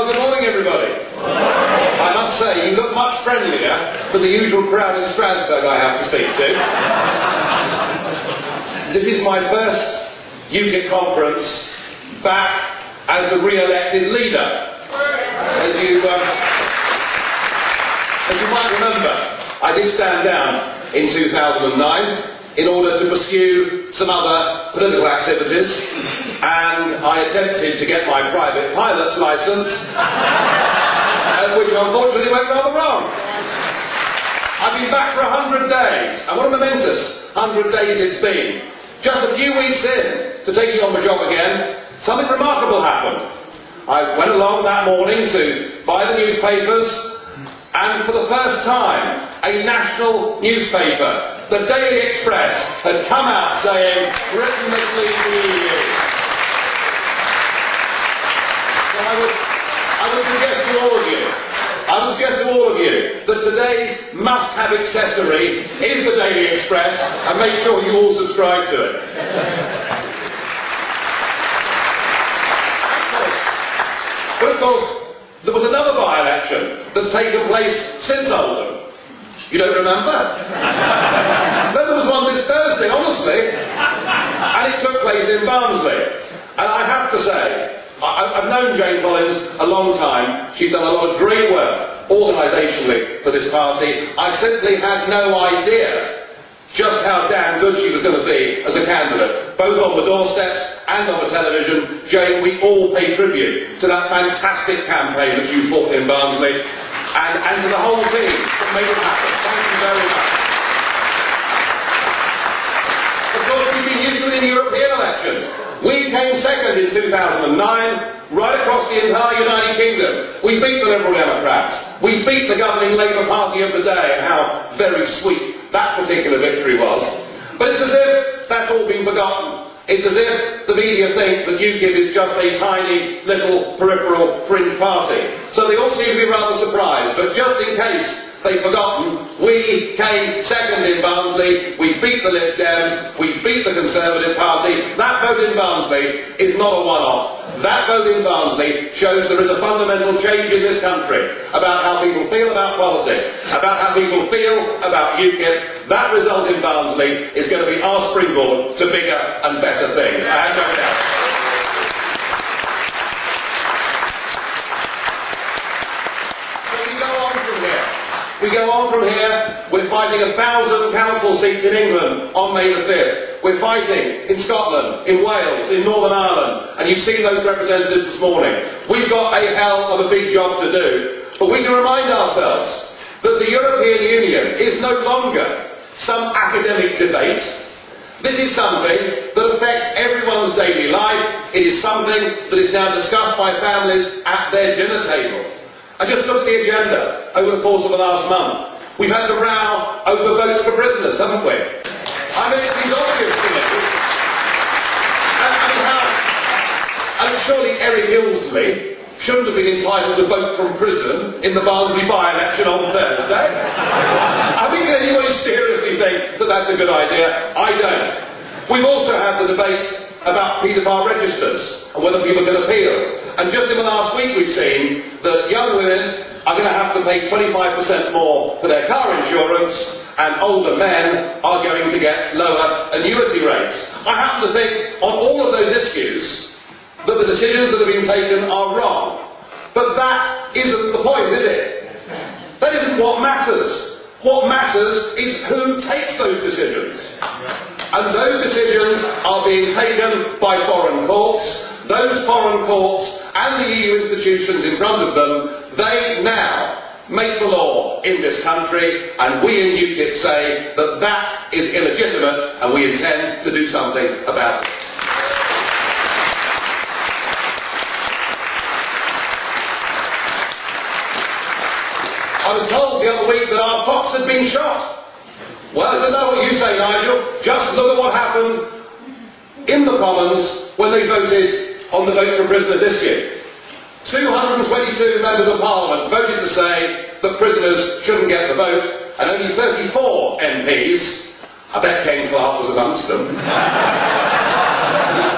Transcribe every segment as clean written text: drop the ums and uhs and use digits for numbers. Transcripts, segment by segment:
Well, good morning, everybody. I must say, you look much friendlier than the usual crowd in Strasbourg I have to speak to. This is my first UKIP conference back as the re-elected leader. As you might remember, I did stand down in 2009 in order to pursue some other political activities, and I attempted to get my private pilot's licence, which unfortunately went rather wrong. I've been back for 100 days, and what a momentous 100 days it's been. Just a few weeks in to taking on my job again, something remarkable happened. I went along that morning to buy the newspapers, and for the first time, a national newspaper, the Daily Express, had come out saying, Britain must leave the EU. So I would suggest to all of you that today's must-have accessory is the Daily Express, and make sure you all subscribe to it. But of course, there was another by-election that's taken place since Oldham. You don't remember? No, there was one this Thursday, honestly. And it took place in Barnsley. And I have to say, I've known Jane Collins a long time. She's done a lot of great work organisationally for this party. I simply had no idea just how damn good she was going to be as a candidate. Both on the doorsteps and on the television. Jane, we all pay tribute to that fantastic campaign that you fought in Barnsley, and to the whole team that made it happen. Thank you very much. Of course, we've been used to it in European elections. We came second in 2009, right across the entire United Kingdom. We beat the Liberal Democrats. We beat the governing Labour Party of the day, and how very sweet that particular victory was. But it's as if that's all been forgotten. It's as if the media think that UKIP is just a tiny, little, peripheral, fringe party. So they all seem to be rather surprised. But just in case they've forgotten, we came second in Barnsley, we beat the Lib Dems, we beat the Conservative Party. That vote in Barnsley is not a one-off. That vote in Barnsley shows there is a fundamental change in this country about how people feel about politics, about how people feel about UKIP. That result in Barnsley is going to be our springboard to bigger and better things. I have no doubt. So we go on from here. We go on from here. We're fighting 1,000 council seats in England on May the 5th. We're fighting in Scotland, in Wales, in Northern Ireland, and you've seen those representatives this morning. We've got a hell of a big job to do, but we can remind ourselves that the European Union is no longer some academic debate. This is something that affects everyone's daily life. It is something that is now discussed by families at their dinner table. I just looked at the agenda over the course of the last month. We've had the row over votes for prisoners, haven't we? I mean, it seems obvious to me. I mean, surely Eric Ilsley shouldn't have been entitled to vote from prison in the Barnsley by-election on Thursday. I mean, can anybody seriously think that that's a good idea? I don't. We've also had the debate about paedophile registers and whether people can appeal. And just in the last week we've seen that young women are going to have to pay 25% more for their car insurance, and older men are going to get lower annuity rates. I happen to think on all of those issues that the decisions that have been taken are wrong. But that isn't the point, is it? That isn't what matters. What matters is who takes those decisions. And those decisions are being taken by foreign courts. Those foreign courts and the EU institutions in front of them, they now make the law in this country, and we in UKIP say that that is illegitimate, and we intend to do something about it. I was told the other week that our fox had been shot. Well, I don't know what you say, Nigel. Just look at what happened in the Commons when they voted on the votes for prisoners issue. 222 members of Parliament voted to say that prisoners shouldn't get the vote, and only 34 MPs, I bet Ken Clark was amongst them,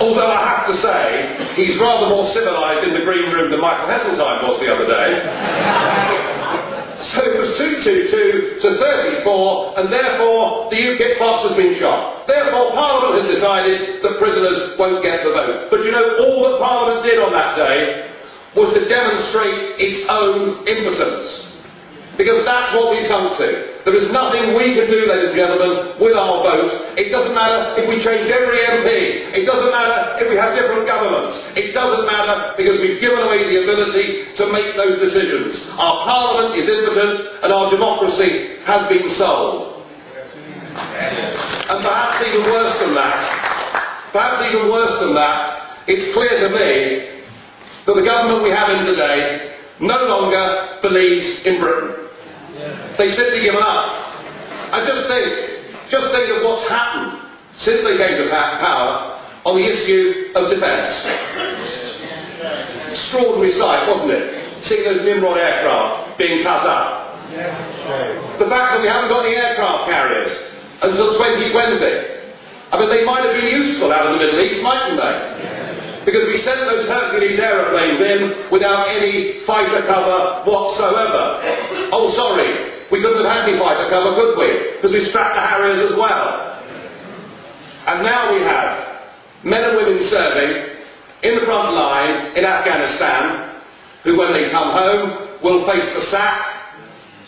although I have to say, he's rather more civilised in the green room than Michael Heseltine was the other day. So it was 222 to 34, and therefore the UKIP fox has been shot. Therefore Parliament has decided that prisoners won't get the vote. But you know, all that Parliament did on that day was to demonstrate its own impotence. Because that's what we sunk to. There is nothing we can do, ladies and gentlemen, with our vote. It doesn't matter if we changed every MP. It doesn't matter if we have different governments. It doesn't matter because we've given away the ability to make those decisions. Our Parliament is impotent and our democracy has been sold. And perhaps even worse than that, it's clear to me that the government we have in today no longer believes in Britain. They've simply given up. And just think of what's happened since they came to power on the issue of defence. Extraordinary sight, wasn't it? Seeing those Nimrod aircraft being cut up. The fact that we haven't got any aircraft carriers until 2020. I mean, they might have been useful out in the Middle East, mightn't they? Because we sent those Hercules aeroplanes in without any fighter cover whatsoever. Oh, sorry, we couldn't have had any fighter cover, could we? Because we strapped the Harriers as well. And now we have men and women serving in the front line in Afghanistan, who when they come home will face the sack,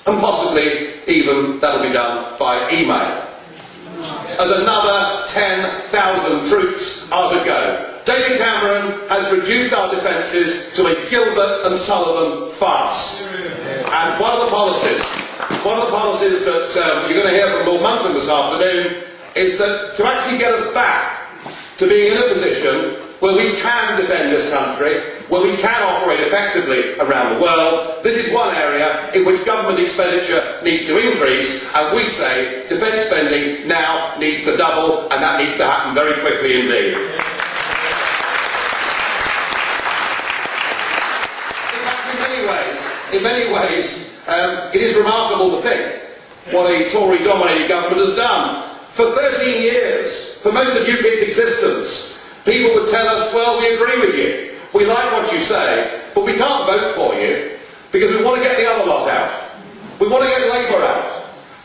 and possibly even that'll be done by email. As another 10,000 troops are to go. David Cameron has reduced our defences to a Gilbert and Sullivan farce. And one of the policies that you're going to hear from Lord Monckton this afternoon is that to actually get us back to being in a position where we can defend this country, where we can operate effectively around the world, this is one area in which government expenditure needs to increase, and we say defence spending now needs to double, and that needs to happen very quickly indeed. In many ways, it is remarkable to think what a Tory-dominated government has done. For 13 years, for most of UKIP's existence, people would tell us, well, we agree with you, we like what you say, but we can't vote for you because we want to get the other lot out. We want to get Labour out.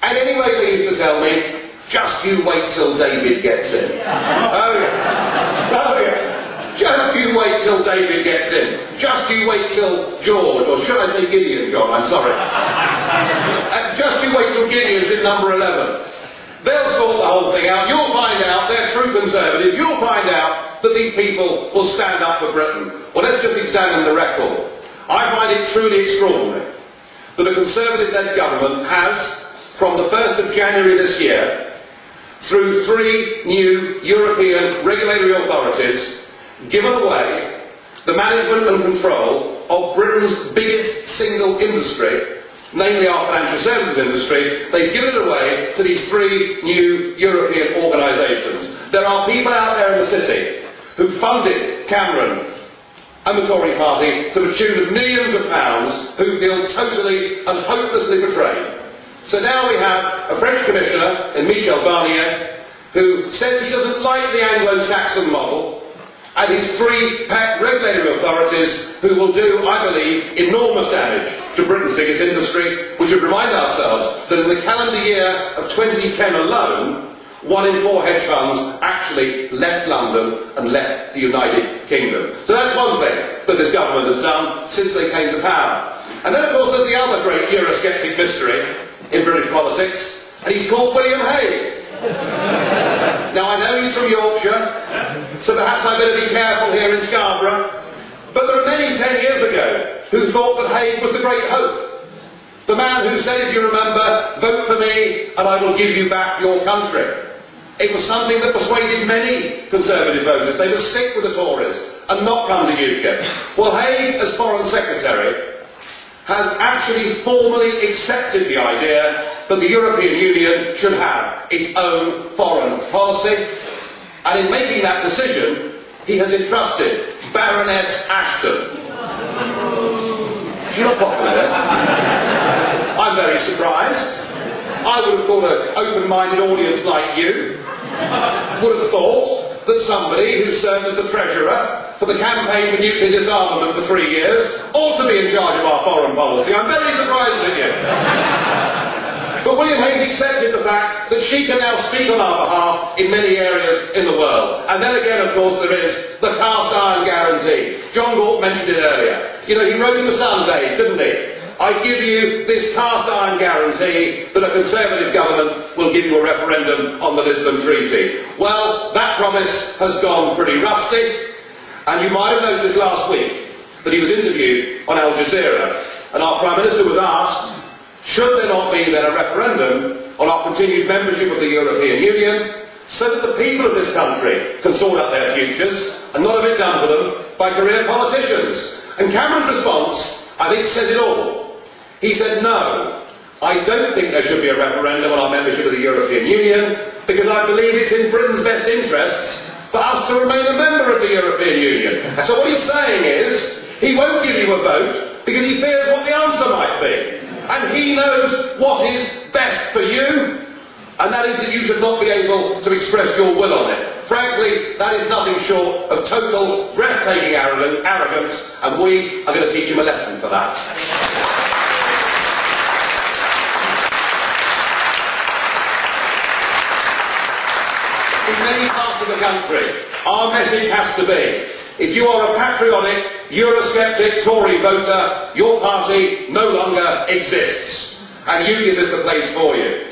And anyway, they used to tell me, just you wait till David gets in. Oh yeah. Oh yeah. Just you wait till David gets in. Just you wait till George, or should I say Gideon, John? I'm sorry. Just you wait till Gideon's in number 11. They'll sort the whole thing out. You'll find out they're true Conservatives. You'll find out that these people will stand up for Britain. Well, let's just examine the record. I find it truly extraordinary that a Conservative-led government has, from the 1st of January this year, through 3 new European regulatory authorities, given away the management and control of Britain's biggest single industry, namely our financial services industry. They've given it away to these 3 new European organisations. There are people out there in the city who funded Cameron and the Tory party to the tune of millions of pounds, who feel totally and hopelessly betrayed. So now we have a French commissioner in Michel Barnier who says he doesn't like the Anglo-Saxon model, and his 3 pet regulatory authorities who will do, I believe, enormous damage to Britain's biggest industry. We should remind ourselves that in the calendar year of 2010 alone, 1 in 4 hedge funds actually left London and left the United Kingdom. So that's one thing that this government has done since they came to power. And then, of course, there's the other great Eurosceptic mystery in British politics, and he's called William Hague. Now, I know he's from Yorkshire, so perhaps I better be careful here in Scarborough, but there are many 10 years ago who thought that Hague was the great hope. The man who said, if you remember, vote for me and I will give you back your country. It was something that persuaded many Conservative voters. They would stick with the Tories and not come to UKIP. Well, Hague, as Foreign Secretary, has actually formally accepted the idea that the European Union should have its own foreign policy, and in making that decision he has entrusted Baroness Ashton. She's not popular there. I'm very surprised. I would have thought an open-minded audience like you would have thought that somebody who served as the Treasurer for the campaign for nuclear disarmament for 3 years, ought to be in charge of our foreign policy. I'm very surprised at you. But William Hague accepted the fact that she can now speak on our behalf in many areas in the world. And then again, of course, there is the cast iron guarantee. John Galt mentioned it earlier. You know, he wrote in the Sunday, didn't he? I give you this cast iron guarantee that a Conservative government will give you a referendum on the Lisbon Treaty. Well, that promise has gone pretty rusty. And you might have noticed last week that he was interviewed on Al Jazeera, and our Prime Minister was asked, should there not be then a referendum on our continued membership of the European Union, so that the people of this country can sort out their futures and not have it done for them by career politicians? And Cameron's response, I think, said it all. He said, no, I don't think there should be a referendum on our membership of the European Union, because I believe it's in Britain's best interests for us to remain a member of the European Union. So what he's saying is, he won't give you a vote because he fears what the answer might be. And he knows what is best for you, and that is that you should not be able to express your will on it. Frankly, that is nothing short of total, breathtaking arrogance, and we are going to teach him a lesson for that. In many parts of the country, our message has to be, if you are a patriotic, Eurosceptic Tory voter, your party no longer exists, and UKIP is the place for you.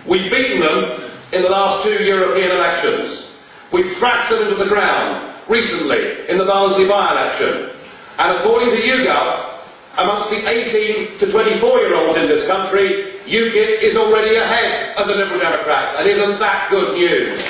We've beaten them in the last 2 European elections. We've thrashed them into the ground recently in the Barnsley by-election. And according to YouGov, amongst the 18 to 24-year-olds in this country, UKIP is already ahead of the Liberal Democrats, and isn't that good news?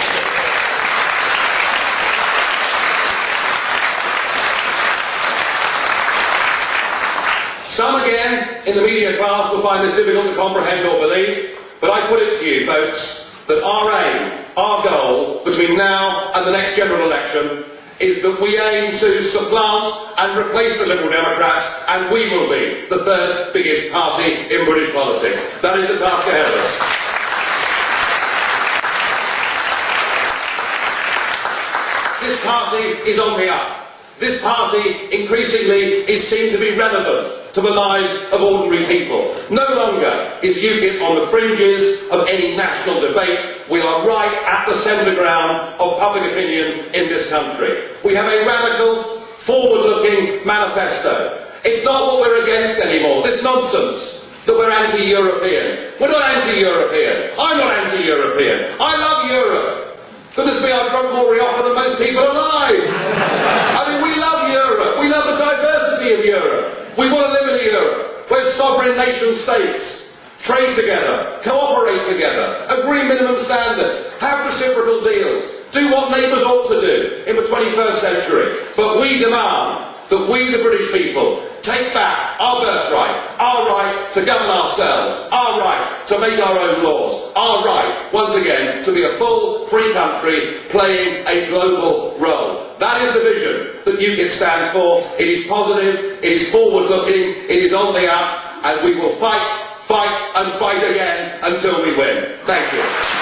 Some again in the media class will find this difficult to comprehend or believe, but I put it to you folks that our aim, our goal between now and the next general election is that we aim to supplant and replace the Liberal Democrats, and we will be the 3rd biggest party in British politics. That is the task ahead of us. This party is on the up. This party increasingly is seen to be relevant to the lives of ordinary people. No longer is UKIP on the fringes of any national debate. We are right at the centre ground of public opinion in this country. We have a radical, forward-looking manifesto. It's not what we're against anymore, this nonsense that we're anti-European. We're not anti-European. I'm not anti-European. I love Europe. Goodness me, I've drunk more Rioja than most people alive. I mean, we love Europe. We love the diversity of Europe. We want to live in a Europe where sovereign nation states trade together, cooperate together, agree minimum standards, have reciprocal deals, do what neighbours ought to do in the 21st century. But we demand that we, the British people, take back our birthright, our right to govern ourselves, our right to make our own laws, our right, once again, to be a full, free country playing a global role. That is the vision that UKIP stands for. It is positive, it is forward-looking, it is on the up, and we will fight, fight and fight again until we win. Thank you.